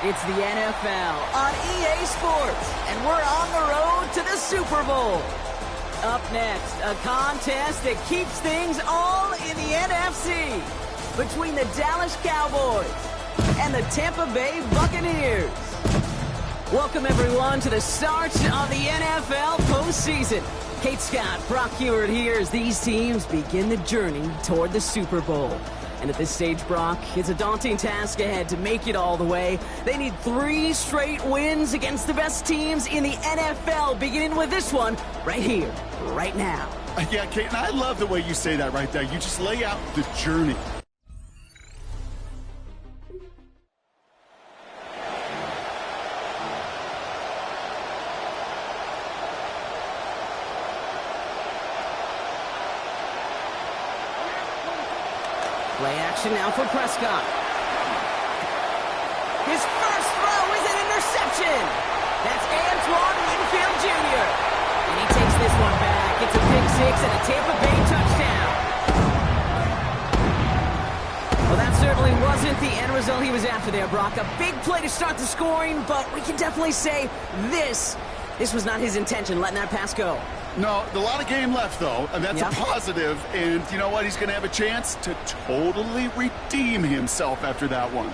It's the NFL on EA Sports, and we're on the road to the Super Bowl. Up next, a contest that keeps things all in the NFC between the Dallas Cowboys and the Tampa Bay Buccaneers. Welcome, everyone, to the start of the NFL postseason. Kate Scott, Brock Heward here as these teams begin the journey toward the Super Bowl. And at this stage, Brock, it's a daunting task ahead to make it all the way. They need 3 straight wins against the best teams in the NFL, beginning with this one right here, right now. Yeah, Kate, and I love the way you say that right there. You just lay out the journey. Play action now for Prescott. His first throw is an interception. That's Antoine Winfield Jr. And he takes this one back. It's a pick 6 and a Tampa Bay touchdown. Well, that certainly wasn't the end result he was after there, Brock. A big play to start the scoring, but we can definitely say this was not his intention, letting that pass go. No, a lot of game left, though, and that's a positive. And you know what? He's going to have a chance to totally redeem himself after that one.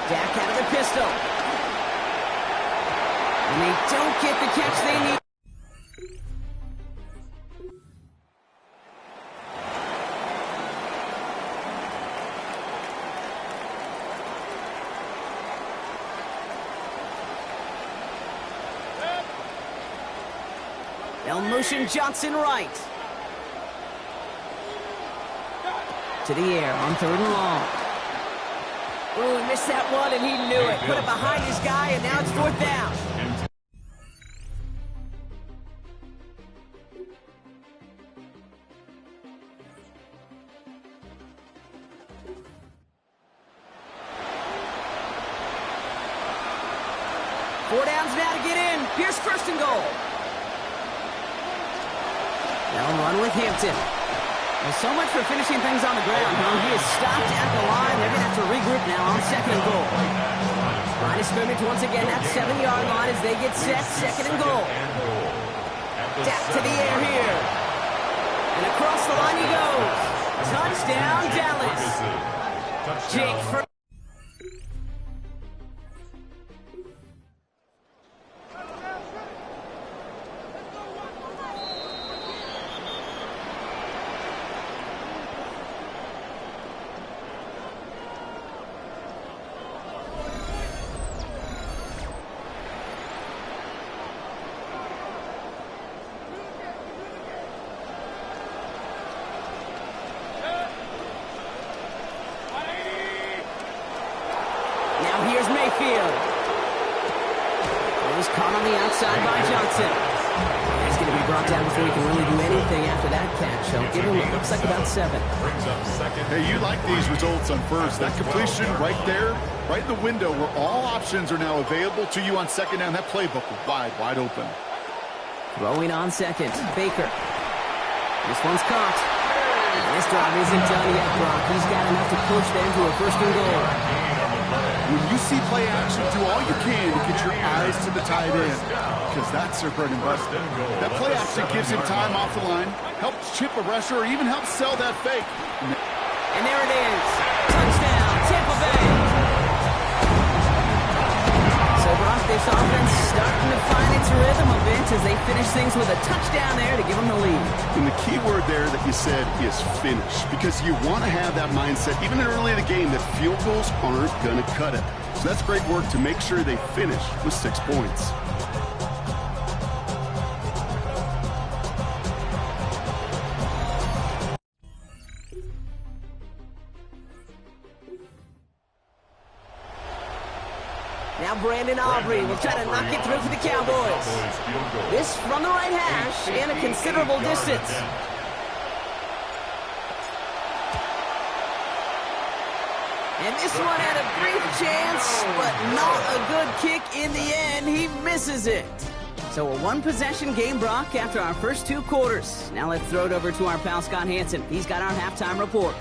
Dak out of the pistol. And they don't get the catch they need. They'll motion Johnson right. To the air on 3rd and long. Ooh, he missed that one, and he knew it. Put it behind his guy, and now it's 4th down. Four downs now to get in. Here's 1st and goal. They'll run with Hampton. Well, so much for finishing things on the ground, huh? He is stopped at the line. They're going to have to regroup now on 2nd and goal. Line of scrimmage once again at 7-yard line as they get set. 2nd and goal. Tap to the air here. And across the line he goes. Touchdown, Dallas. Jake for... Here's Mayfield. It was caught on the outside by Johnson. He's going to be brought down before he can really do anything after that catch. So give him, it looks like about 7. Hey, you like these results on first. That completion right there, right in the window where all options are now available to you on 2nd down. That playbook wide open. Throwing on 2nd. Baker. This one's caught. And this drive isn't done yet, Brock. He's got enough to push them to a 1st and goal. When you see play action, do all you can to get your eyes to the tight end, because that's their bread and butter. That play action gives him time off the line, helps chip a rusher, or even helps sell that fake. And there it is. Touchdown, Tampa Bay. So, Brock, this offense starting to find its rhythm a bit as they finish things with a touchdown there to give them the lead. And the key word there that you said is finish, because you want to have that mindset, even early in the game, that field goals aren't going to cut it. So that's great work to make sure they finish with 6 points. Now Brandon Aubrey will try to knock it through for the Cowboys. This from the right hash and a considerable distance. And this one had a brief chance, but not a good kick in the end. He misses it. So a one-possession game, Brock, after our first 2 quarters. Now let's throw it over to our pal Scott Hansen. He's got our halftime report.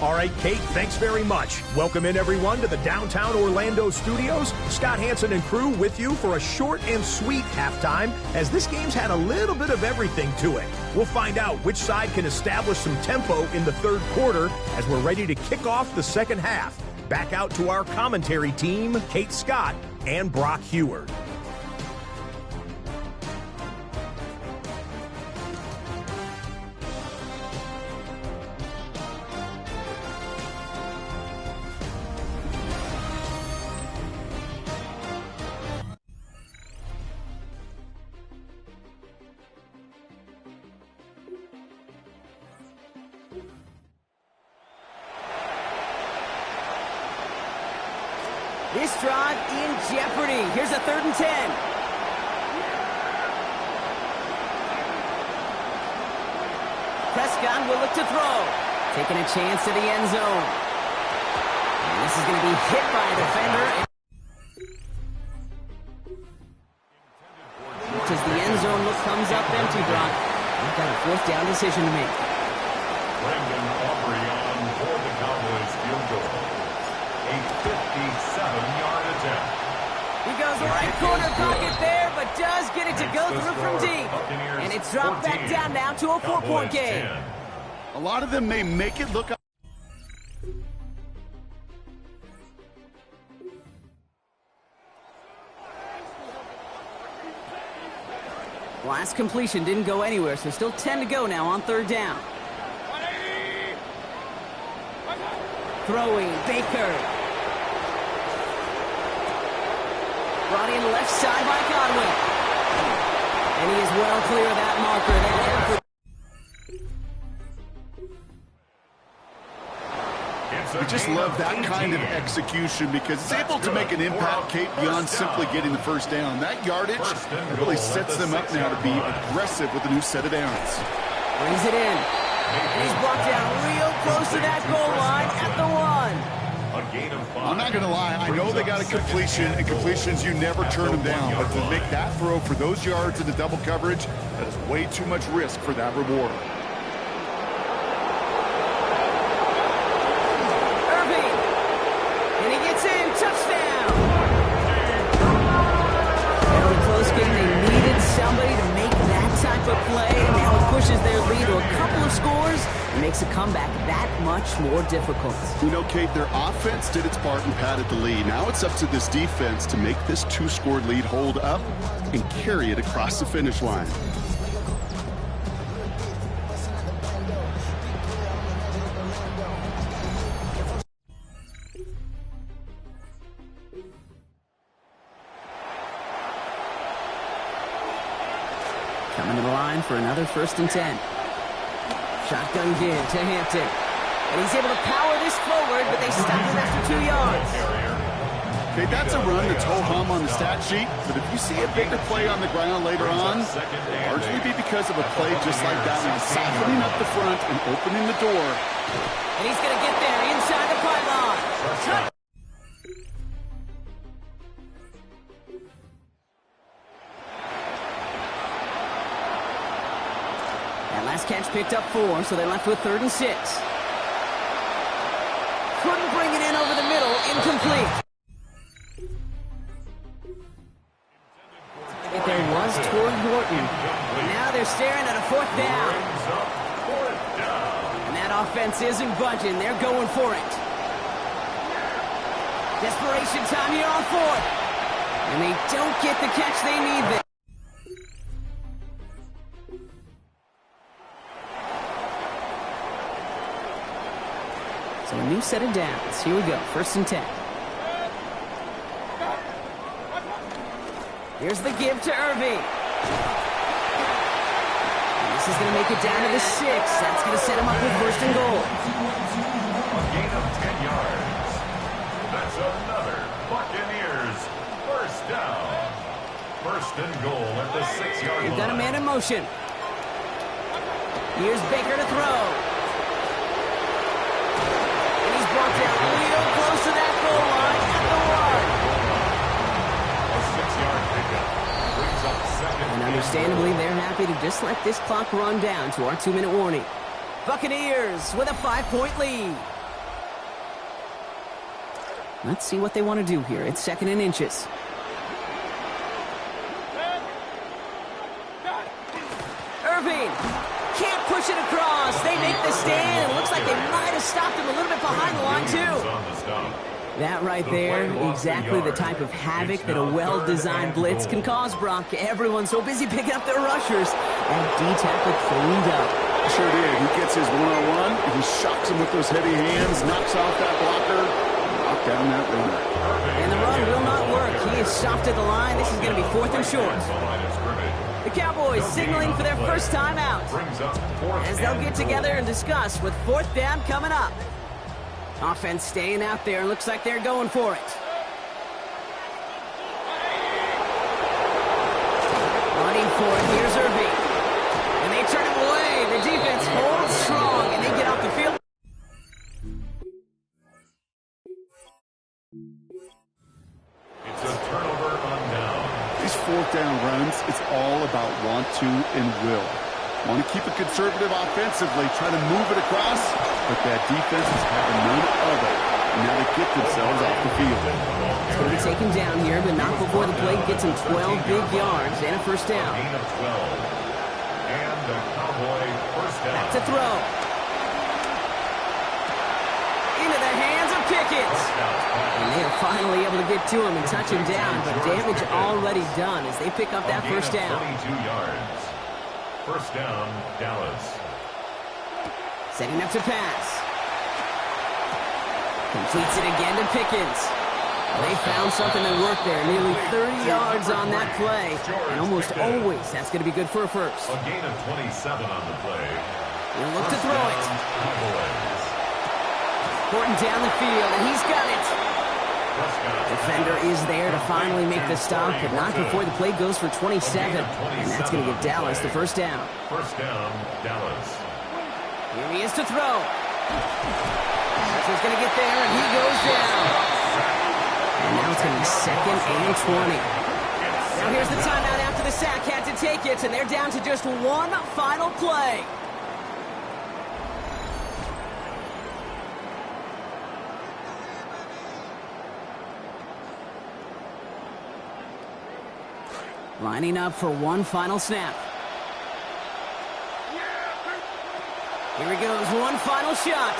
All right, Kate, thanks very much. Welcome in, everyone, to the downtown Orlando studios. Scott Hansen and crew with you for a short and sweet halftime, as this game's had a little bit of everything to it. We'll find out which side can establish some tempo in the third quarter as we're ready to kick off the second half. Back out to our commentary team, Kate Scott and Brock Heward. This drive in jeopardy. Here's a 3rd and 10. Prescott will look to throw. Taking a chance to the end zone. And this is going to be hit by a defender. As the end zone look comes up empty, Brock. We've got a 4th down decision to make. Brandon Aubrey on for the Cowboys field goal. A 57-yard attempt. He goes right corner pocket there, but does get it to go through from deep. And it's dropped back down now to a 4-point game. A lot of them may make it look. Last completion didn't go anywhere, so still 10 to go now on 3rd down. Throwing, Baker. Brought in left side by Godwin. And he is well clear of that marker. We just love that kind of execution because it's able to make an impact, Kate, beyond simply getting the 1st down. That yardage really sets them up now to be aggressive with a new set of downs. Brings it in. And he's brought down real close to that goal line at the 1. I'm not going to lie. I know they got a completion, and completions, you never turn them down. But to make that throw for those yards in the double coverage, that is way too much risk for that reward. Irving. And he gets in. Touchdown. Very close game. They needed somebody to make that type of play. Now it pushes their lead to a couple of scores. It makes a comeback that much more difficult. You know, Kate, their offense did its part and padded the lead. Now it's up to this defense to make this 2-score lead hold up and carry it across the finish line. Coming to the line for another 1st and 10. Shotgun give to Hampton. And he's able to power this forward, but they stop him after 2 yards. Okay, that's a run that's ho-hum on the stat sheet, but if you see a bigger play on the ground later on, it'll largely be because of a play just like that one, softening up the front and opening the door. And he's going to get there inside the pylon. Last catch picked up 4, so they're left with 3rd and 6. Couldn't bring it in over the middle, incomplete. There was toward Horton. And now they're staring at a 4th down. And that offense isn't budging. They're going for it. Desperation time here on 4th. And they don't get the catch they need there. So a new set of downs. Here we go. 1st and 10. Here's the give to Irving. And this is going to make it down to the 6. That's going to set him up with 1st and goal. A gain of 10 yards. That's another Buccaneers down. First and goal at the 6-yard line. You've got a man in motion. Here's Baker to throw. And he's brought down real close to that goal line at the 1. A 6-yard pickup brings up second. And understandably, they're happy to just let this clock run down to our 2-minute warning. Buccaneers with a 5-point lead. Let's see what they want to do here. It's 2nd and inches. Irving can't push it across. They make the stand. It looks like they might have stopped him a little bit behind the line, too. That right there, exactly the type of havoc that a well-designed blitz can cause, Brock. Everyone's so busy picking up their rushers. And D-tackle cleaned up. Sure did. He gets his one-on-one, and he shocks him with those heavy hands, knocks off that blocker, knock down that runner. And the run will not work. He is stopped at the line. This is going to be 4th and short. The Cowboys signaling for their first time out, as they'll get together and discuss with 4th down coming up. Offense staying out there. Looks like they're going for it. Running for it. Here's Irving. And they turn him away. The defense holds strong, and they get off the field. It's a turnover on down. These 4th down runs, it's all about want to and will. Want to keep it conservative offensively, try to move it across, but that defense is having none of it. And now they get themselves off the field. It's going to be taken down here, but not before the play gets him 12 big yards and a first down. Gain of 12. And the Cowboy first down. Back to throw. Into the hands of Pickett. And they are finally able to get to him and touch him down, but damage already done as they pick up that first down. 22 yards. First down, Dallas. Setting up to pass. Completes it again to Pickens. They found something that worked there. Nearly 30 yards on that play. And almost always that's going to be good for a first. A gain of 27 on the play. He'll look to throw it. Horton down the field, and he's got it. Defender is there to finally make the stop, but not before the play goes for 27. And that's going to give Dallas the first down. First down, Dallas. Here he is to throw. He's going to get there, and he goes down. And now it's going to be 2nd and 20. Now here's the timeout after the sack. Had to take it, and they're down to just one final play. Lining up for one final snap. Here he goes, one final shot.